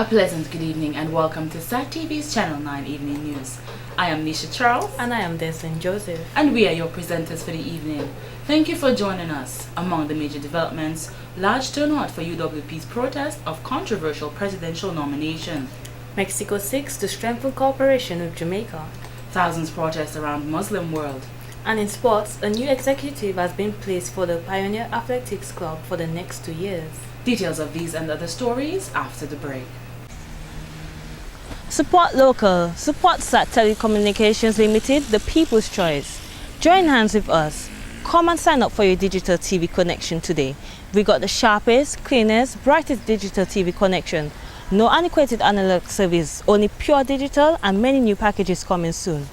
pleasant good evening and welcome to SAT TV's Channel 9 Evening News. I am Nisha Charles. And I am Desmond Joseph. And we are your presenters for the evening. Thank you for joining us. Among the major developments, large turnout for UWP's protest of controversial presidential nomination. Mexico seeks to strengthen cooperation with Jamaica. Thousands protest around Muslim world. And in sports, a new executive has been placed for the Pioneer Athletics Club for the next 2 years. Details of these and other stories after the break. Support local. Support SAT Telecommunications Limited, the people's choice. Join hands with us. Come and sign up for your digital TV connection today. We got the sharpest, cleanest, brightest digital TV connection. No antiquated analog service, only pure digital and many new packages coming soon.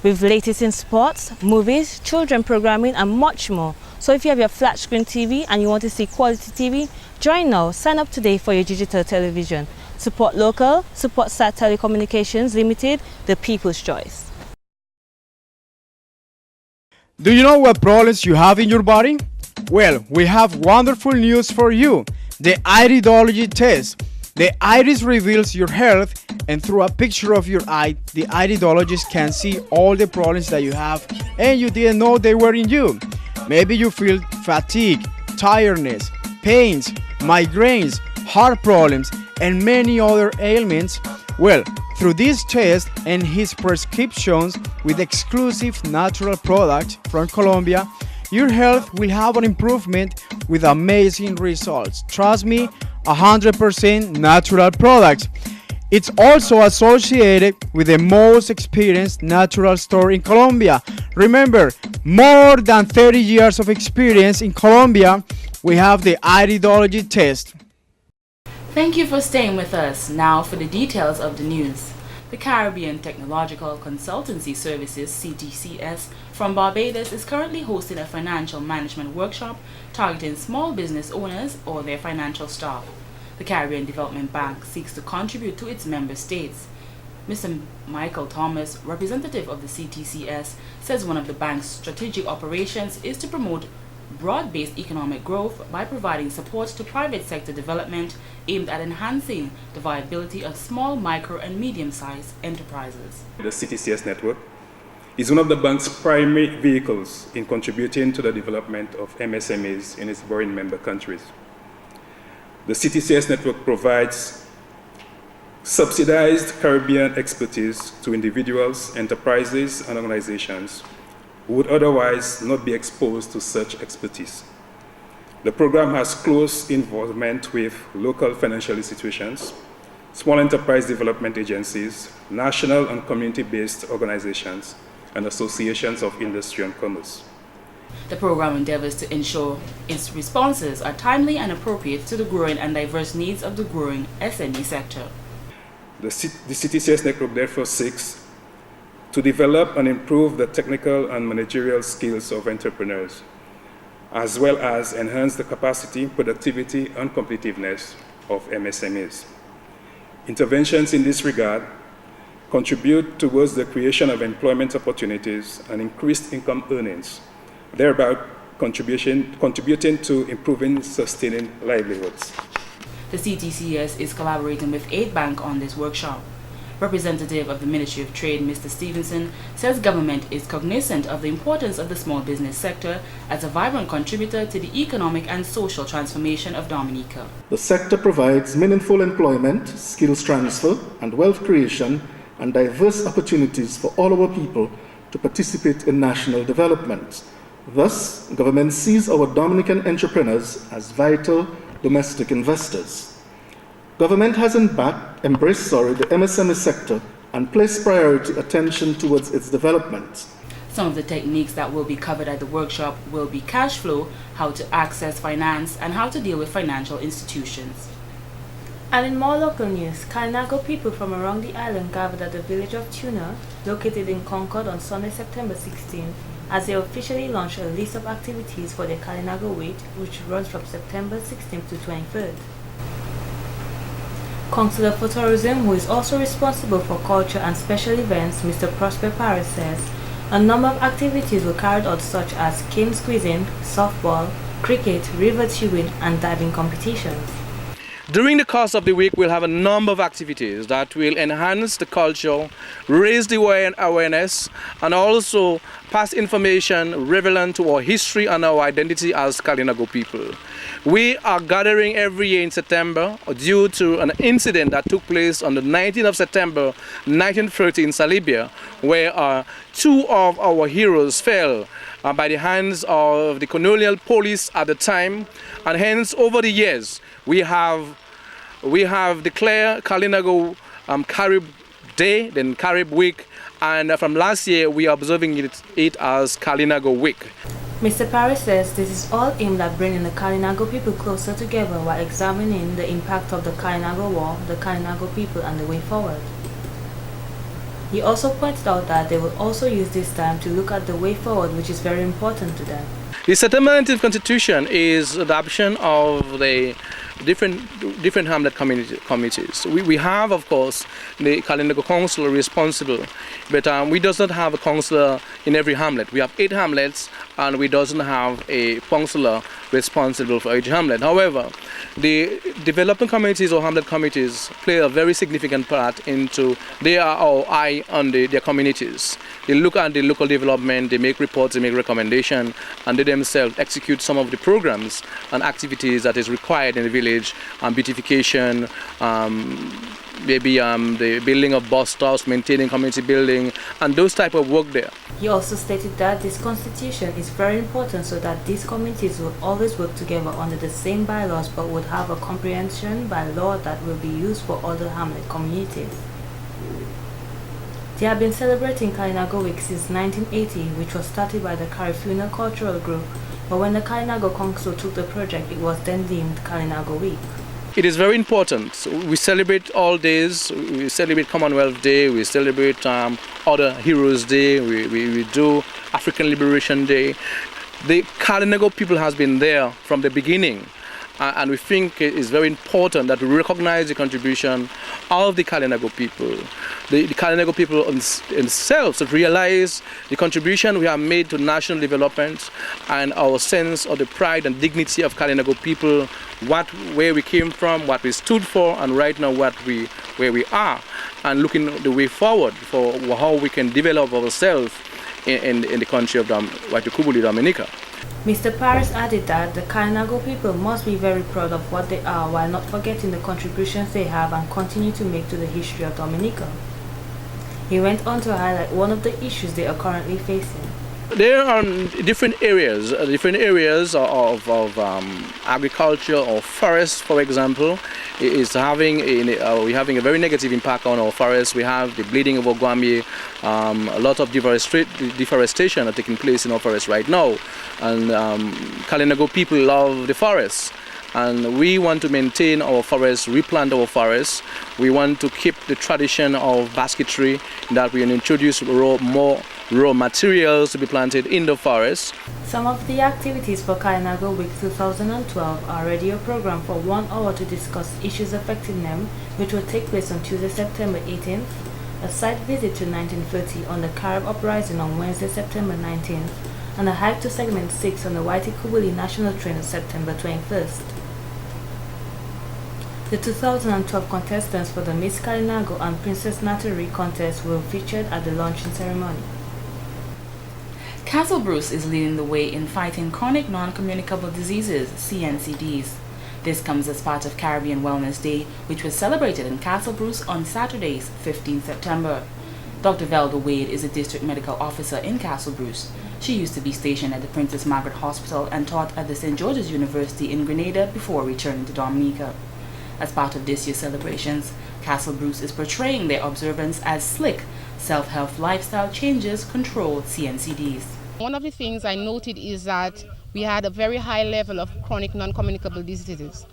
With latest in sports, movies, children programming and much more. So if you have your flat screen TV and you want to see quality TV, join now. Sign up today for your digital television. Support local, support SAT Telecommunications Limited, the people's choice. Do you know what problems you have in your body? Well, we have wonderful news for you. The iridology test. The iris reveals your health, and through a picture of your eye, the iridologist can see all the problems that you have and you didn't know they were in you. Maybe you feel fatigue, tiredness, pains, migraines, heart problems, and many other ailments. Well, through this test and his prescriptions with exclusive natural products from Colombia, your health will have an improvement with amazing results. Trust me, 100% natural products. It's also associated with the most experienced natural store in Colombia. Remember, more than 30 years of experience in Colombia, we have the iridology test. Thank you for staying with us. Now for the details of the news. The Caribbean Technological Consultancy Services, CTCS, from Barbados is currently hosting a financial management workshop targeting small business owners or their financial staff. The Caribbean Development Bank seeks to contribute to its member states. Mr. Michael Thomas, representative of the CTCS, says one of the bank's strategic operations is to promote broad-based economic growth by providing support to private sector development aimed at enhancing the viability of small, micro, and medium-sized enterprises. The CTCS network is one of the bank's primary vehicles in contributing to the development of MSMEs in its borrowing member countries. The CTCS network provides subsidized Caribbean expertise to individuals, enterprises, and organizations who would otherwise not be exposed to such expertise. The program has close involvement with local financial institutions, small enterprise development agencies, national and community-based organizations, and associations of industry and commerce. The program endeavors to ensure its responses are timely and appropriate to the growing and diverse needs of the growing SME sector. The CTCS network therefore seeks to develop and improve the technical and managerial skills of entrepreneurs, as well as enhance the capacity, productivity, and competitiveness of MSMEs. Interventions in this regard contribute towards the creation of employment opportunities and increased income earnings, thereby contributing to improving sustaining livelihoods. The CTCS is collaborating with Aid Bank on this workshop. Representative of the Ministry of Trade, Mr. Stevenson, says government is cognizant of the importance of the small business sector as a vibrant contributor to the economic and social transformation of Dominica. The sector provides meaningful employment, skills transfer, and wealth creation, and diverse opportunities for all our people to participate in national development. Thus, government sees our Dominican entrepreneurs as vital domestic investors. Government has embraced the MSME sector and placed priority attention towards its development. Some of the techniques that will be covered at the workshop will be cash flow, how to access finance, and how to deal with financial institutions. And in more local news, Kalinago people from around the island gathered at the village of Tuna, located in Concord, on Sunday, September 16th, as they officially launched a list of activities for the Kalinago Week, which runs from September 16th to 23rd. Councillor for Tourism, who is also responsible for culture and special events, Mr. Prosper Paris, says a number of activities were carried out, such as cane squeezing, softball, cricket, river tubing, and diving competitions. During the course of the week, we'll have a number of activities that will enhance the culture, raise the awareness, and also pass information relevant to our history and our identity as Kalinago people. We are gathering every year in September due to an incident that took place on the 19th of September 1930 in Salibia, where two of our heroes fell by the hands of the colonial police at the time, and hence over the years we have declared Kalinago Carib Day, then Carib Week, and from last year we are observing it as Kalinago Week. Mr. Paris says this is all aimed at bringing the Kalinago people closer together while examining the impact of the Kalinago War, the Kalinago people, and the way forward. He also pointed out that they will also use this time to look at the way forward, which is very important to them. The settlement constitution is adoption of the different hamlet committees. We have, of course, the Kalinago council responsible, but we does not have a councillor in every hamlet. We have 8 hamlets, and we doesn't have a councillor responsible for each hamlet. However, the development committees or hamlet committees play a very significant part into, they are our eye on their communities. They look at the local development, they make reports, they make recommendations, and they themselves execute some of the programs and activities that is required in the village, beautification, maybe the building of bus stops, maintaining community building, and those type of work there. He also stated that this constitution is very important so that these communities will always work together under the same bylaws but would have a comprehension by law that will be used for other hamlet communities. They have been celebrating Kalinago Week since 1980, which was started by the Carifuna Cultural Group, but when the Kalinago Council took the project, it was then deemed Kalinago Week. It is very important. We celebrate all days. We celebrate Commonwealth Day, we celebrate other Heroes Day, we do African Liberation Day. The Kalinago people has been there from the beginning. And we think it is very important that we recognize the contribution of the Kalinago people. The Kalinago people themselves realize the contribution we have made to national development and our sense of the pride and dignity of Kalinago people, where we came from, what we stood for, and right now where we are, and looking the way forward for how we can develop ourselves in the country of Waitukubuli, Dominica. Mr. Paris added that the Kalinago people must be very proud of what they are while not forgetting the contributions they have and continue to make to the history of Dominica. He went on to highlight one of the issues they are currently facing. There are different areas of agriculture or forest, for example, we're having a very negative impact on our forests. We have the bleeding of Ogwami, a lot of deforestation are taking place in our forests right now, and Kalinago people love the forests. And we want to maintain our forests, replant our forests. We want to keep the tradition of basketry, that we introduce more raw materials to be planted in the forest. Some of the activities for Kalinago Week 2012 are a radio program for 1 hour to discuss issues affecting them, which will take place on Tuesday, September 18th, a site visit to 1930 on the Carib Uprising on Wednesday, September 19th, and a hike to segment 6 on the Waitukubuli National Train on September 21st. The 2012 contestants for the Miss Kalinago and Princess Naturi contest were featured at the launching ceremony. Castle Bruce is leading the way in fighting chronic non-communicable diseases, CNCDs. This comes as part of Caribbean Wellness Day, which was celebrated in Castle Bruce on Saturday, 15 September. Dr. Velda Wade is a district medical officer in Castle Bruce. She used to be stationed at the Princess Margaret Hospital and taught at the St. George's University in Grenada before returning to Dominica. As part of this year's celebrations, Castle Bruce is portraying their observance as slick, self-help lifestyle changes controlled CNCDs. One of the things I noted is that we had a very high level of chronic non-communicable diseases,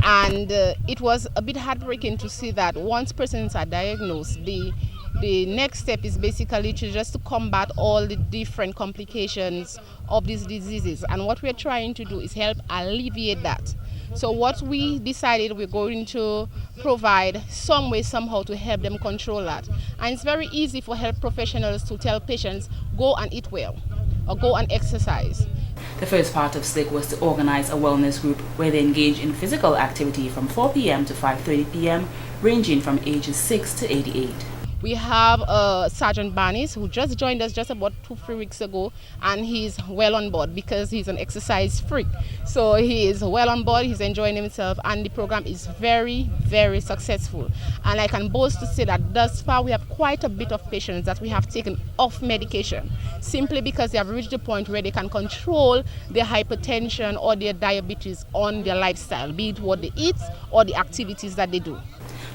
and it was a bit heartbreaking to see that once persons are diagnosed, the next step is basically to combat all the different complications of these diseases, and what we're trying to do is help alleviate that. So what we decided, we're going to provide some way somehow to help them control that. And it's very easy for health professionals to tell patients, go and eat well or go and exercise. The first part of SLIC was to organize a wellness group where they engage in physical activity from 4 p.m. to 5:30 p.m., ranging from ages 6 to 88. We have Sergeant Barnes, who just joined us just about 2-3 weeks ago, and he's well on board because he's an exercise freak. So he is well on board, he's enjoying himself, and the program is very, very successful. And I can boast to say that thus far we have quite a bit of patients that we have taken off medication, simply because they have reached the point where they can control their hypertension or their diabetes on their lifestyle, be it what they eat or the activities that they do.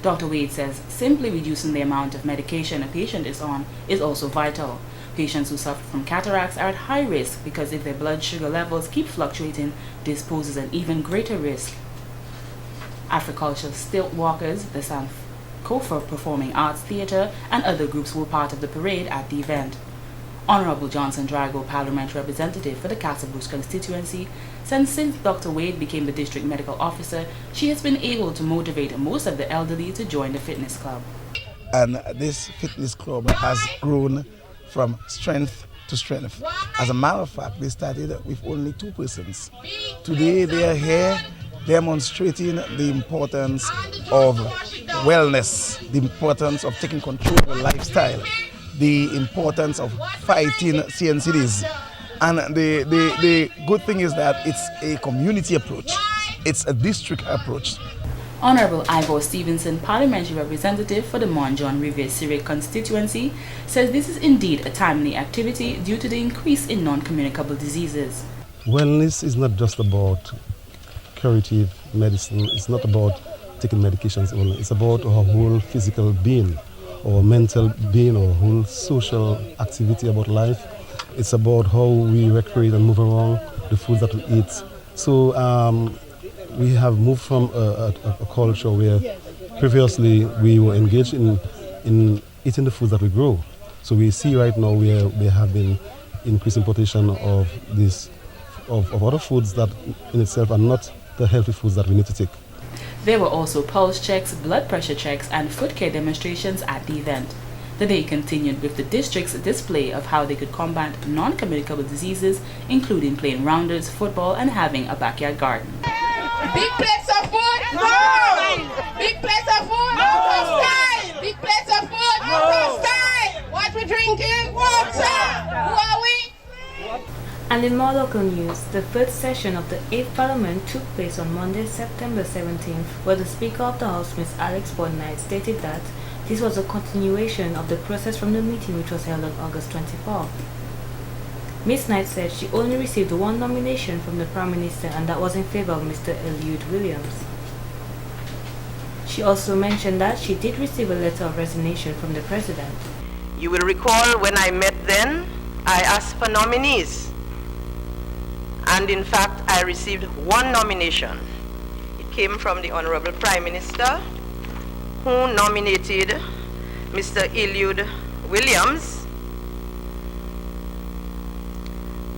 Dr. Wade says simply reducing the amount of medication a patient is on is also vital. Patients who suffer from cataracts are at high risk because if their blood sugar levels keep fluctuating, this poses an even greater risk. Africulture Stilt Walkers, the Sankofa Performing Arts Theatre, and other groups were part of the parade at the event. Honorable Johnson Drago, parliamentary representative for the Castle Bruce constituency, said since Dr. Wade became the district medical officer, she has been able to motivate most of the elderly to join the fitness club. And this fitness club has grown from strength to strength. As a matter of fact, they started with only 2 persons. Today they are here demonstrating the importance of wellness, the importance of taking control of the lifestyle, the importance of fighting CNCDs. And the good thing is that it's a community approach. It's a district approach. Honorable Ivor Stevenson, parliamentary representative for the Mont John Riviere Syriac constituency, says this is indeed a timely activity due to the increase in non-communicable diseases. Wellness is not just about curative medicine. It's not about taking medications only. It's about our whole physical being, our mental being, our whole social activity about life. It's about how we recreate and move around, the food that we eat. So we have moved from a culture where previously we were engaged in eating the food that we grow. So we see right now where there have been increased importation of other foods that in itself are not the healthy foods that we need to take. There were also pulse checks, blood pressure checks, and foot care demonstrations at the event. The day continued with the district's display of how they could combat non-communicable diseases, including playing rounders, football, and having a backyard garden. Big plates of food? No! Big plates of food? Out of style! Big plates of food? Out of style! What we drinking? Water! Who are we? And in more local news, the third session of the 8th Parliament took place on Monday, September 17th, where the Speaker of the House, Ms. Alex Boyd-Knight, stated that this was a continuation of the process from the meeting which was held on August 24th. Ms. Knight said she only received 1 nomination from the Prime Minister, and that was in favor of Mr. Eliud Williams. She also mentioned that she did receive a letter of resignation from the President. You will recall when I met then, I asked for nominees. And in fact, I received 1 nomination. It came from the Honorable Prime Minister, who nominated Mr. Eliud Williams.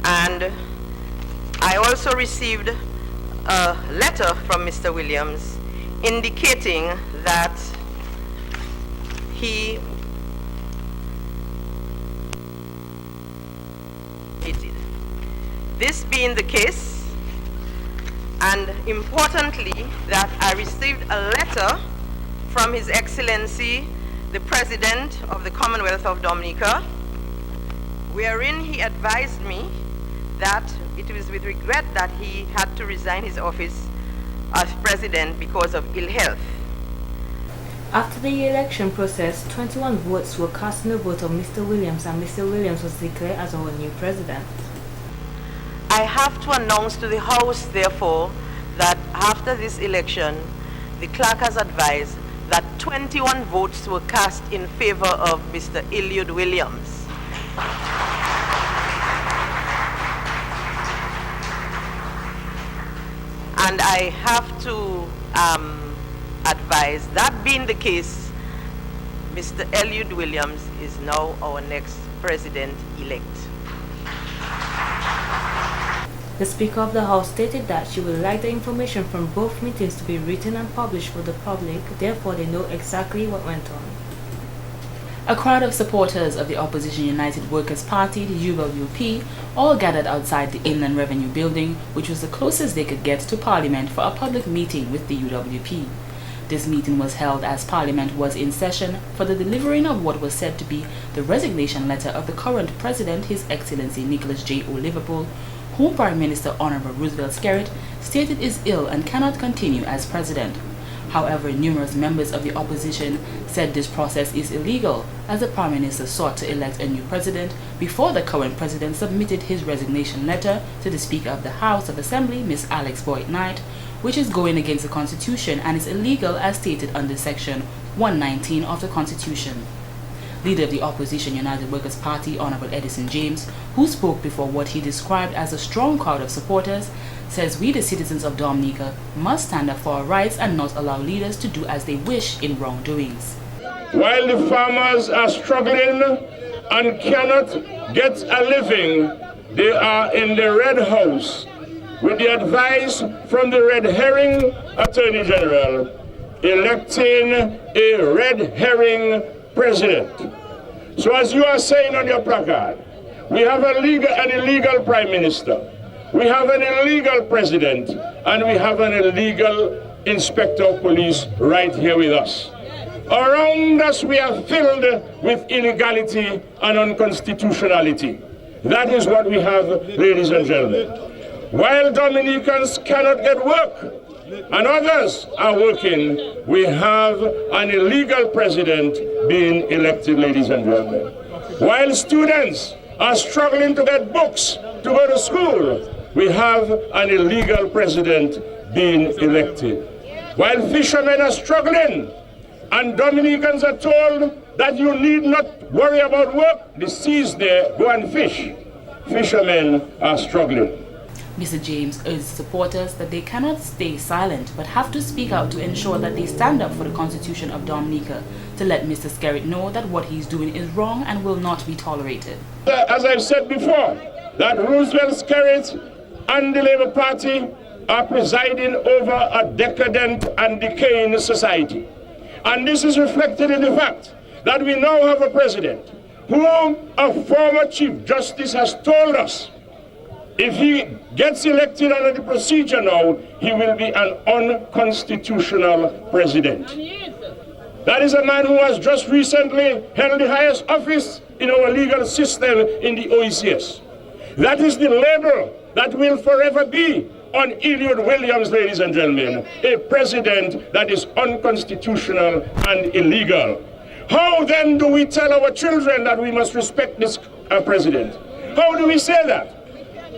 And I also received a letter from Mr. Williams indicating that he this being the case, and importantly, that I received a letter from His Excellency, the President of the Commonwealth of Dominica, wherein he advised me that it was with regret that he had to resign his office as President because of ill health. After the election process, 21 votes were cast in the vote of Mr. Williams, and Mr. Williams was declared as our new President. I have to announce to the House, therefore, that after this election, the clerk has advised that 21 votes were cast in favor of Mr. Eliud Williams. And I have to advise, that being the case, Mr. Eliud Williams is now our next President-elect. The Speaker of the House stated that she would like the information from both meetings to be written and published for the public, therefore they know exactly what went on. A crowd of supporters of the Opposition United Workers' Party, the UWP, all gathered outside the Inland Revenue Building, which was the closest they could get to Parliament for a public meeting with the UWP. This meeting was held as Parliament was in session for the delivering of what was said to be the resignation letter of the current President, His Excellency Nicholas J. O. Liverpool, whom Prime Minister Honorable Roosevelt Skerrit stated is ill and cannot continue as President. However, numerous members of the opposition said this process is illegal, as the Prime Minister sought to elect a new president before the current president submitted his resignation letter to the Speaker of the House of Assembly, Ms. Alex Boyd Knight, which is going against the Constitution and is illegal as stated under Section 119 of the Constitution. Leader of the Opposition United Workers' Party, Honorable Edison James, who spoke before what he described as a strong crowd of supporters, says we the citizens of Dominica must stand up for our rights and not allow leaders to do as they wish in wrongdoings. While the farmers are struggling and cannot get a living, they are in the Red House with the advice from the Red Herring Attorney General, electing a Red Herring President. So as you are saying on your placard, we have an illegal Prime Minister, we have an illegal President, and we have an illegal Inspector of Police right here with us. Around us we are filled with illegality and unconstitutionality. That is what we have, ladies and gentlemen. While Dominicans cannot get work and others are working, we have an illegal president being elected, ladies and gentlemen. While students are struggling to get books to go to school, we have an illegal president being elected. While fishermen are struggling and Dominicans are told that you need not worry about work, the sea's there, go and fish. Fishermen are struggling. Mr. James urged supporters that they cannot stay silent but have to speak out to ensure that they stand up for the Constitution of Dominica, to let Mr. Skerrit know that what he's doing is wrong and will not be tolerated. As I've said before, that Roosevelt Skerrit and the Labour Party are presiding over a decadent and decaying society. And this is reflected in the fact that we now have a president whom a former Chief Justice has told us if he gets elected under the procedure now, he will be an unconstitutional president. That is a man who has just recently held the highest office in our legal system in the OECS. That is the label that will forever be on Elliot Williams, ladies and gentlemen, a president that is unconstitutional and illegal. How then do we tell our children that we must respect this president? How do we say that?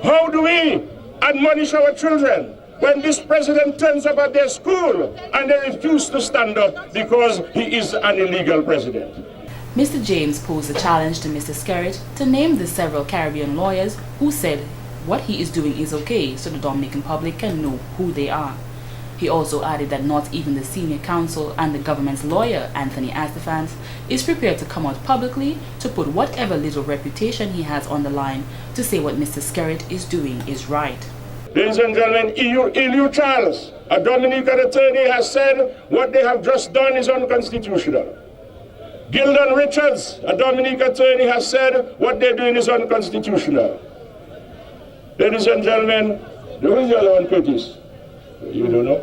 How do we admonish our children when this president turns up at their school and they refuse to stand up because he is an illegal president? Mr. James posed a challenge to Mr. Skerrit to name the several Caribbean lawyers who said what he is doing is okay so the Dominican public can know who they are. He also added that not even the senior counsel and the government's lawyer, Anthony Astafans, is prepared to come out publicly to put whatever little reputation he has on the line to say what Mr. Skerrit is doing is right. Ladies and gentlemen, Eliu Charles, a Dominican attorney, has said what they have just done is unconstitutional. Gildon Richards, a Dominican attorney, has said what they're doing is unconstitutional. Ladies and gentlemen, who is the other one, Curtis? You don't know?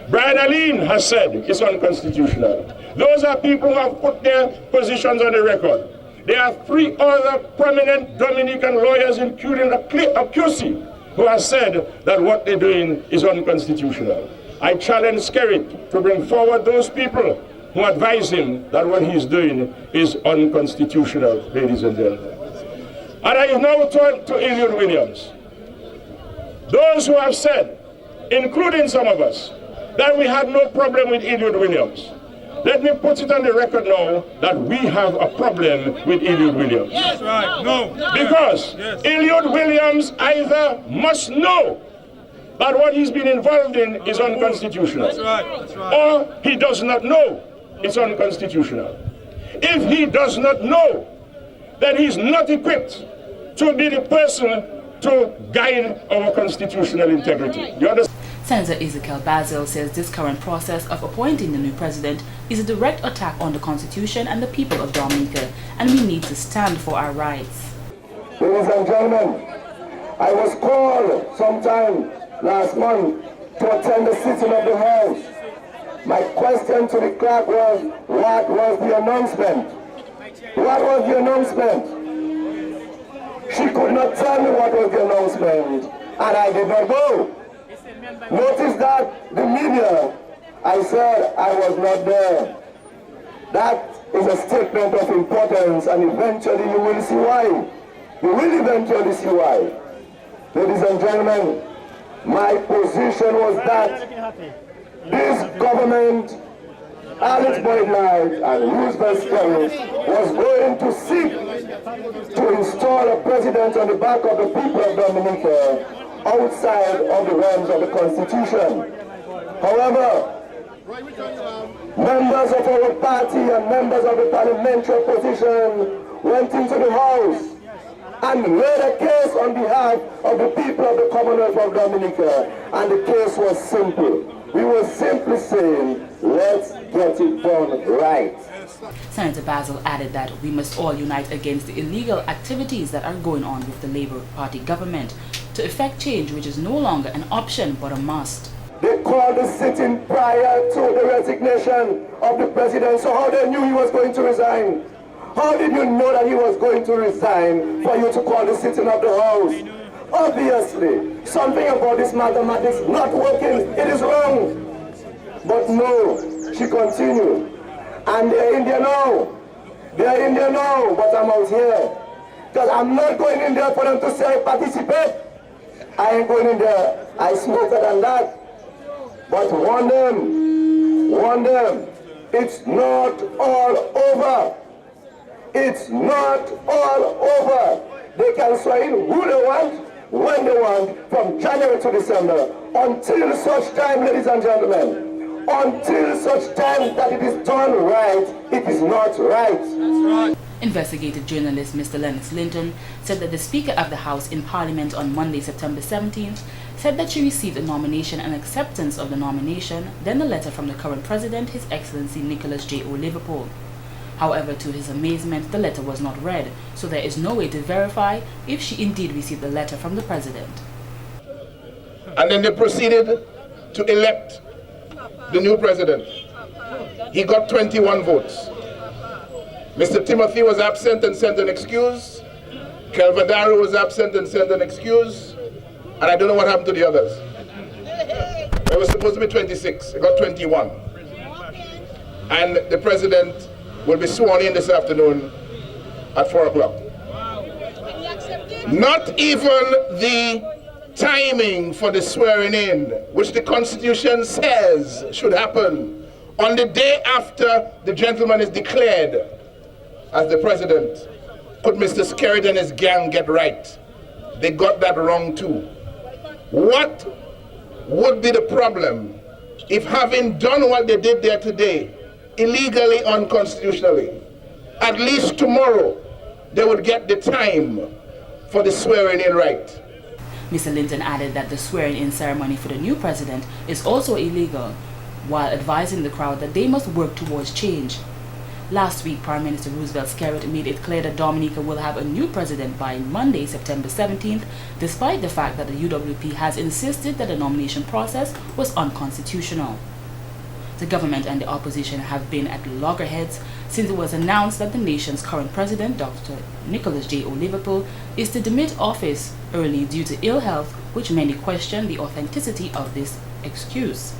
Brian Aline has said it's unconstitutional. Those are people who have put their positions on the record. There are 3 other prominent Dominican lawyers, including Acusi, who has said that what they're doing is unconstitutional. I challenge Skerrit to bring forward those people who advise him that what he's doing is unconstitutional, ladies and gentlemen. And I now turn to Elliot Williams. Those who have said, including some of us, that we had no problem with Elliot Williams. Let me put it on the record now that we have a problem with Elliot Williams. That's right. No. Because Elliot Williams either must know that what he's been involved in is unconstitutional. That's right. That's right. Or he does not know it's unconstitutional. If he does not know, then he's not equipped to be the person to guide our constitutional integrity. You understand? Senator Ezekiel Basil says this current process of appointing the new president is a direct attack on the Constitution and the people of Dominica, and we need to stand for our rights. Ladies and gentlemen, I was called sometime last month to attend the sitting of the House. My question to the clerk was, what was the announcement? What was the announcement? She could not tell me what was the announcement, and I did not go. Notice that the media, I said I was not there. That is a statement of importance, and eventually you will see why. You will eventually see why. Ladies and gentlemen, my position was that this government, Alex Boyd Knight and Roosevelt Skerrit, was going to seek to install a president on the back of the people of Dominica outside of the realms of the Constitution. However, members of our party and members of the parliamentary opposition went into the House and made a case on behalf of the people of the Commonwealth of Dominica, and the case was simple. We were simply saying, let's get it done right. Senator Basil added that we must all unite against the illegal activities that are going on with the Labour Party government to effect change which is no longer an option but a must. They called the sitting prior to the resignation of the president, so how they knew he was going to resign? How did you know that he was going to resign for you to call the sitting of the House? Obviously, something about this mathematics not working, it is wrong. But no, she continued. And they're in there now. They're in there now, but I'm out here. Because I'm not going in there for them to say participate. I ain't going in there. I smarter than that. But warn them, it's not all over. It's not all over. They can swear in who they want, when they want, from January to December, until such time, ladies and gentlemen, until such time that it is done right, it is not right. Investigative journalist Mr. Lennox Linton said that the Speaker of the House in Parliament on Monday, September 17th, said that she received a nomination and acceptance of the nomination, then a letter from the current President, His Excellency Nicholas J. O. Liverpool. However, to his amazement, the letter was not read, so there is no way to verify if she indeed received the letter from the President. And then they proceeded to elect the new president. He got 21 votes. Mr. Timothy was absent and sent an excuse. Kelvadaru was absent and sent an excuse. And I don't know what happened to the others. There was supposed to be 26. He got 21. And the president will be sworn in this afternoon at 4 o'clock. Not even the timing for the swearing in, which the Constitution says should happen on the day after the gentleman is declared as the president, could Mr. Skerrit and his gang get right. They got that wrong too. What would be the problem if, having done what they did there today, illegally, unconstitutionally, at least tomorrow they would get the time for the swearing in right? Mr. Linton added that the swearing-in ceremony for the new president is also illegal, while advising the crowd that they must work towards change. Last week, Prime Minister Roosevelt Skerrit made it clear that Dominica will have a new president by Monday, September 17th, despite the fact that the UWP has insisted that the nomination process was unconstitutional. The government and the opposition have been at loggerheads since it was announced that the nation's current president, Dr. Nicholas J. O. Liverpool, is to demit office early due to ill health, which many question the authenticity of this excuse.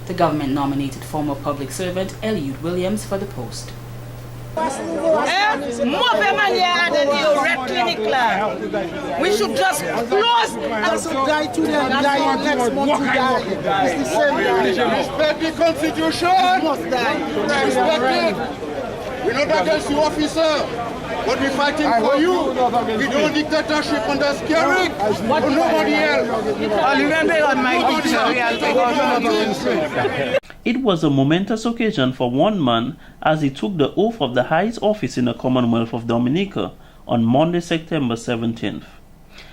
The government nominated former public servant Eliud Williams for the post. We should just close and die today and die next month to die. It's the same thing. Respect the Constitution. Must die. Respect it. We're not against you, officer. But we're fighting for you. We don't dictatorship under Skerrit or nobody else. I remember on my dictionary. It was a momentous occasion for one man as he took the oath of the highest office in the Commonwealth of Dominica on Monday, September 17th.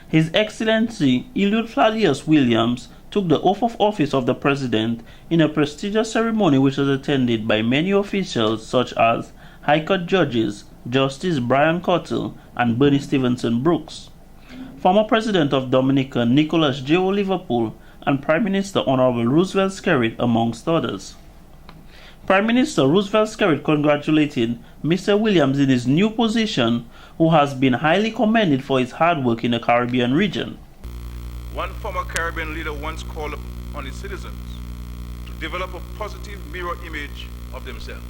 His Excellency Eliud Williams took the oath of office of the president in a prestigious ceremony which was attended by many officials such as High Court judges Justice Brian Cottle and Bernie Stevenson Brooks, former President of Dominica Nicholas J. O. Liverpool, and Prime Minister Honorable Roosevelt Skerrit, amongst others. Prime Minister Roosevelt Skerrit congratulated Mr. Williams in his new position, who has been highly commended for his hard work in the Caribbean region. One former Caribbean leader once called on his citizens to develop a positive mirror image of themselves.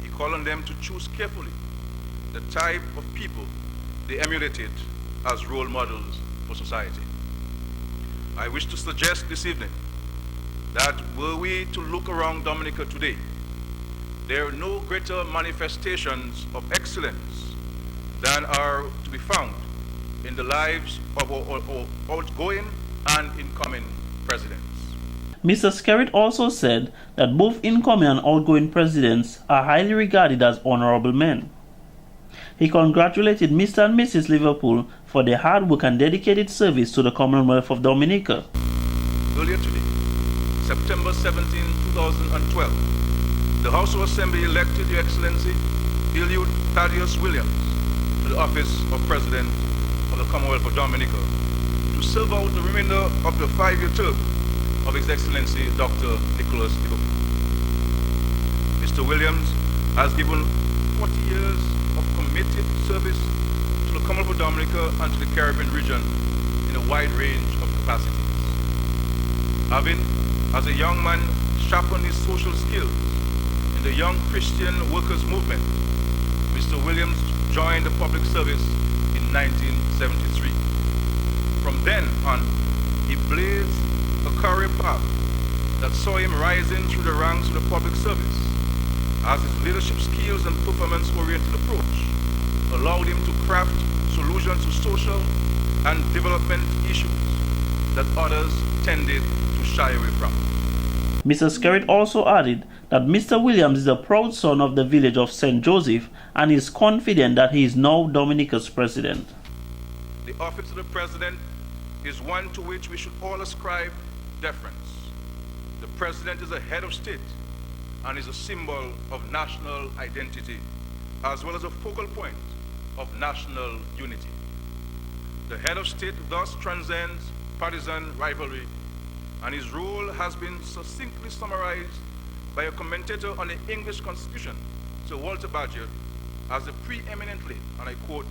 He called on them to choose carefully the type of people they emulated as role models for society. I wish to suggest this evening that were we to look around Dominica today, there are no greater manifestations of excellence than are to be found in the lives of our outgoing and incoming presidents. Mr. Skerrit also said that both incoming and outgoing presidents are highly regarded as honorable men. He congratulated Mr. and Mrs. Liverpool for their hard work and dedicated service to the Commonwealth of Dominica. Earlier today, September 17, 2012, the House of Assembly elected Your Excellency Eliud Thaddeus Williams to the office of President of the Commonwealth of Dominica to serve out the remainder of the 5-year term of His Excellency Dr. Nicholas Liverpool. Mr. Williams has given 40 years of committed service to the Commonwealth of Dominica and to the Caribbean region in a wide range of capacities. Having, as a young man, sharpened his social skills in the Young Christian Workers Movement, Mr. Williams joined the public service in 1973. From then on, he blazed a career path that saw him rising through the ranks of the public service, as his leadership skills and performance-oriented approach allowed him to craft solutions to social and development issues that others tended to shy away from. Mr. Skerrit also added that Mr. Williams is a proud son of the village of St. Joseph and is confident that he is now Dominica's president. The office of the president is one to which we should all ascribe deference. The president is a head of state and is a symbol of national identity, as well as a focal point of national unity. The head of state thus transcends partisan rivalry, and his role has been succinctly summarized by a commentator on the English Constitution, Sir Walter Bagehot, as a preeminently, and I quote,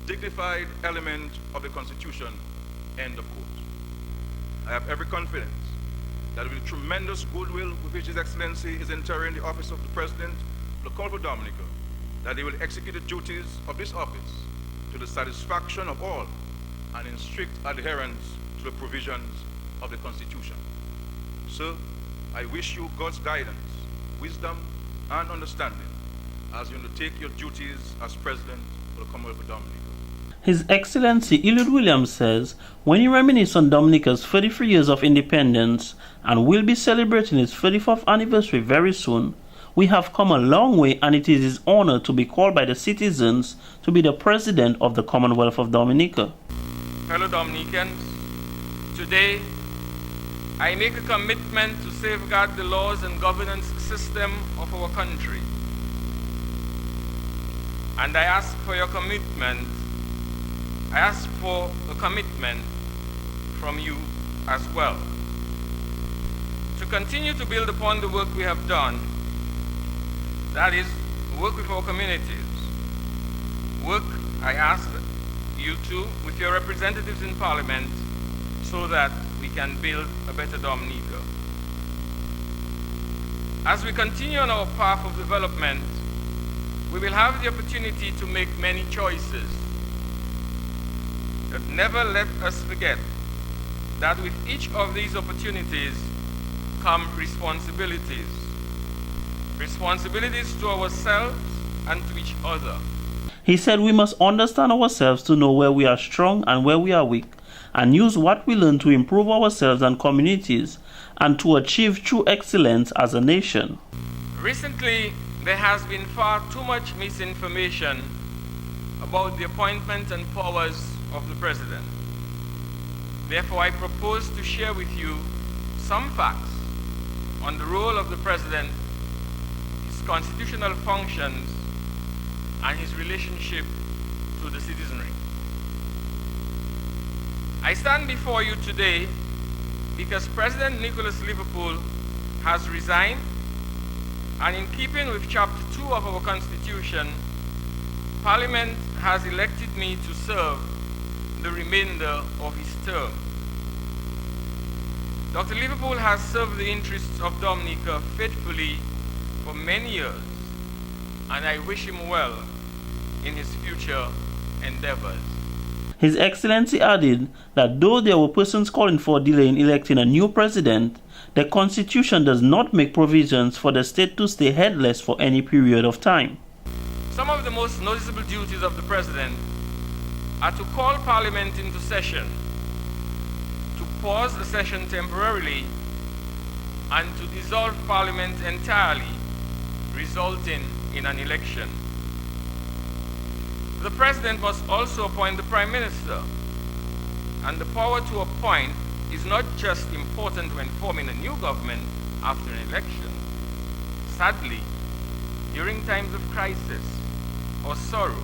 dignified element of the Constitution, end of quote. I have every confidence that with the tremendous goodwill with which His Excellency is entering the office of the President of the Commonwealth of Dominica, that he will execute the duties of this office to the satisfaction of all and in strict adherence to the provisions of the Constitution. Sir, I wish you God's guidance, wisdom, and understanding as you undertake your duties as President of the Commonwealth of Dominica. His Excellency Eliud Williams says when he reminisces on Dominica's 33 years of independence and will be celebrating its 34th anniversary very soon, we have come a long way, and it is his honor to be called by the citizens to be the President of the Commonwealth of Dominica. Fellow Dominicans, today I make a commitment to safeguard the laws and governance system of our country. And I ask for your commitment. I ask for a commitment from you as well to continue to build upon the work we have done. That is, work with our communities. Work, I ask you to, with your representatives in Parliament, so that we can build a better Dominica. As we continue on our path of development, we will have the opportunity to make many choices. But never let us forget that with each of these opportunities come responsibilities. Responsibilities to ourselves and to each other. He said we must understand ourselves to know where we are strong and where we are weak, and use what we learn to improve ourselves and communities, and to achieve true excellence as a nation. Recently, there has been far too much misinformation about the appointment and powers of the President. Therefore, I propose to share with you some facts on the role of the President, his constitutional functions, and his relationship to the citizenry. I stand before you today because President Nicholas Liverpool has resigned, and in keeping with Chapter 2 of our Constitution, Parliament has elected me to serve the remainder of his term. Dr. Liverpool has served the interests of Dominica faithfully for many years, and I wish him well in his future endeavors. His Excellency added that though there were persons calling for a delay in electing a new president, the Constitution does not make provisions for the state to stay headless for any period of time. Some of the most noticeable duties of the President are to call Parliament into session, to pause the session temporarily, and to dissolve Parliament entirely, resulting in an election. The President must also appoint the Prime Minister, and the power to appoint is not just important when forming a new government after an election. Sadly, during times of crisis or sorrow,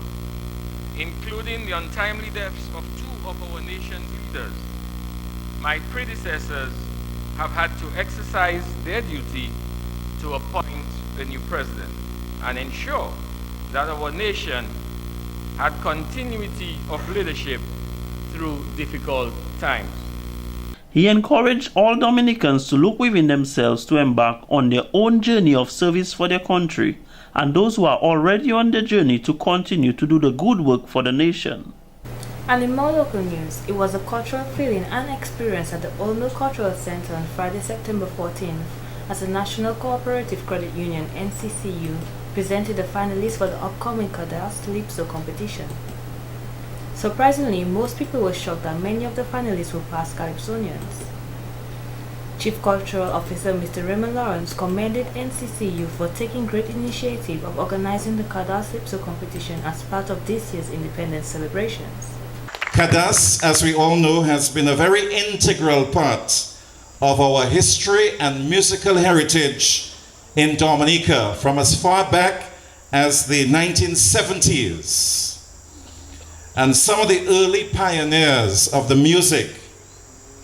including the untimely deaths of two of our nation's leaders, my predecessors have had to exercise their duty to appoint the new president and ensure that our nation had continuity of leadership through difficult times. He encouraged all Dominicans to look within themselves to embark on their own journey of service for their country, and those who are already on the journey to continue to do the good work for the nation. And in more local news, it was a cultural feeling and experience at the Old Mill Cultural Center on Friday, September 14th, as the National Cooperative Credit Union NCCU presented the finalists for the upcoming Kadas Calypso competition. Surprisingly, most people were shocked that many of the finalists were past Calypsonians. Chief Cultural Officer Mr. Raymond Lawrence commended NCCU for taking great initiative of organizing the Kadas Calypso competition as part of this year's independence celebrations. Kadas, as we all know, has been a very integral part of our history and musical heritage in Dominica from as far back as the 1970s. And some of the early pioneers of the music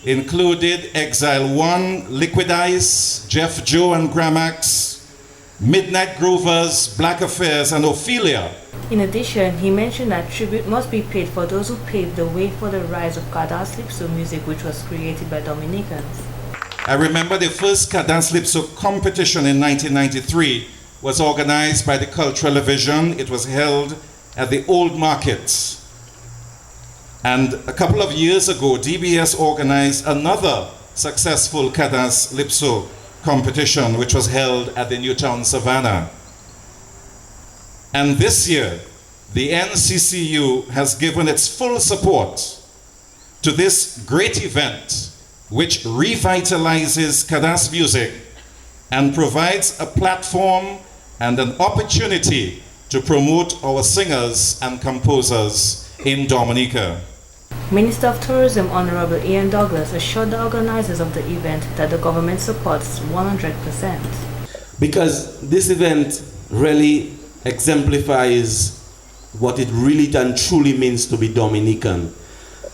included Exile One, Liquid Ice, Jeff Joe and Gramax, Midnight Groovers, Black Affairs, and Ophelia. In addition, he mentioned that tribute must be paid for those who paved the way for the rise of Kadas Calypso music, which was created by Dominicans. I remember the first Kadas Calypso competition in 1993 was organized by the Cultural Division. It was held at the Old Market. And a couple of years ago, DBS organized another successful Kadas Calypso competition, which was held at the Newtown Savannah. And this year, the NCCU has given its full support to this great event, which revitalizes Kadas music and provides a platform and an opportunity to promote our singers and composers in Dominica. Minister of Tourism Honorable Ian Douglas assured the organizers of the event that the government supports 100%. Because this event really exemplifies what it really and truly means to be Dominican.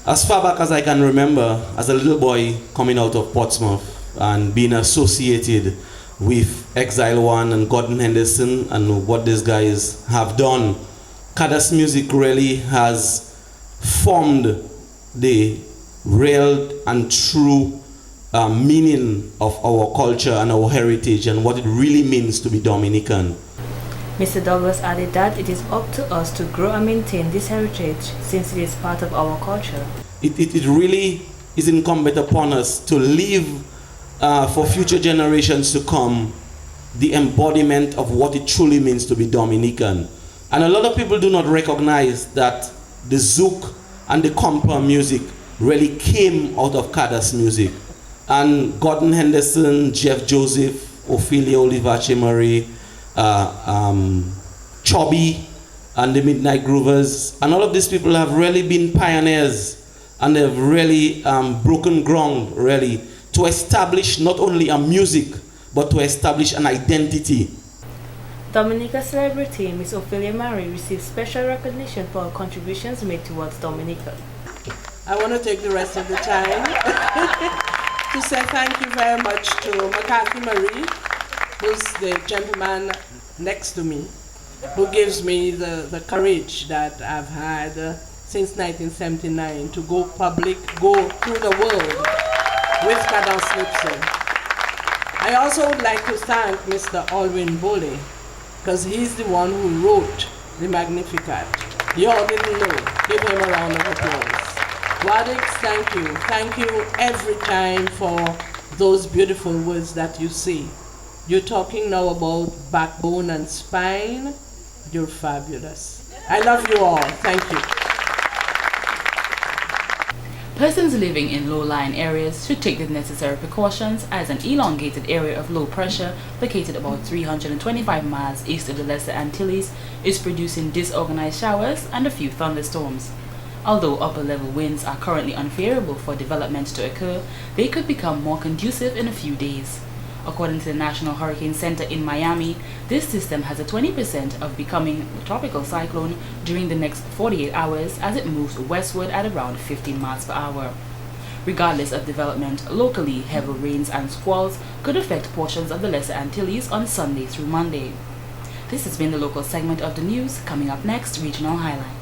As far back as I can remember, as a little boy coming out of Portsmouth and being associated with Exile One and Gordon Henderson and what these guys have done, Kadas music really has formed the real and true meaning of our culture and our heritage and what it really means to be Dominican. Mr. Douglas added that it is up to us to grow and maintain this heritage since it is part of our culture. It really is incumbent upon us to leave for future generations to come the embodiment of what it truly means to be Dominican. And a lot of people do not recognize that the zouk and the compa music really came out of Kadas music. And Gordon Henderson, Jeff Joseph, Ophelia Olivache Marie, Chubby, and the Midnight Groovers, and all of these people have really been pioneers and they've really broken ground, really, to establish not only a music, but to establish an identity. Dominica celebrity Miss Ophelia Murray received special recognition for her contributions made towards Dominica. I want to take the rest of the time to say thank you very much to McCarthy Marie, who's the gentleman next to me, who gives me the courage that I've had since 1979 to go public, go through the world with Cadence Lipson. I also would like to thank Mr. Alwyn Bole, because he's the one who wrote the Magnificat. You all didn't know. Give him a round of applause. Wadix, thank you. Thank you every time for those beautiful words that you say. You're talking now about backbone and spine. You're fabulous. I love you all. Thank you. Persons living in low-lying areas should take the necessary precautions, as an elongated area of low pressure located about 325 miles east of the Lesser Antilles is producing disorganized showers and a few thunderstorms. Although upper-level winds are currently unfavorable for development to occur, they could become more conducive in a few days. According to the National Hurricane Center in Miami, this system has a 20% of becoming a tropical cyclone during the next 48 hours as it moves westward at around 15 miles per hour. Regardless of development, locally heavy rains and squalls could affect portions of the Lesser Antilles on Sunday through Monday. This has been the local segment of the news. Coming up next, regional highlights.